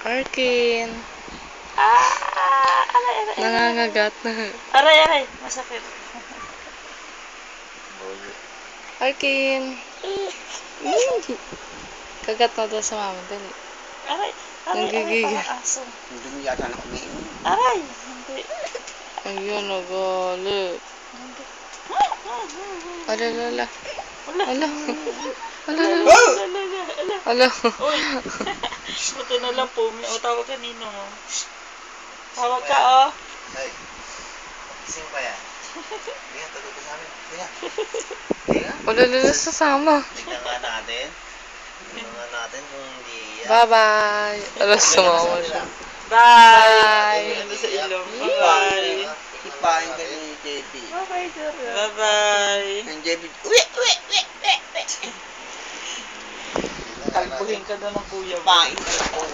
Arkin. Aray. Nangangagat na. Aray. Masakit. Arkin. Kagat na daw sa mama. Dali. Aray. Nanggigigil. Parang aso. Hindi mo yata na kumain. Aray. Hindi. Ayun, nagalit. Alala. Ala. Ala. Uy. Buti na lang po. O, tawag kanino mo. Tawag ka, oh. Ay, gising pa yan. Hindi nga, tulog ka sa amin. Hindi nga. Alala sasama. Tignan nga natin. Tignan nga natin kung hindi yan. Bye-bye. Ala, sumama siya. Bye. Ano sa ilong. Bye. Ipain ka ni JB. Bye. Ang JB, uwi. Kalbuhin ka na ng kuya mo. Pain ka na po.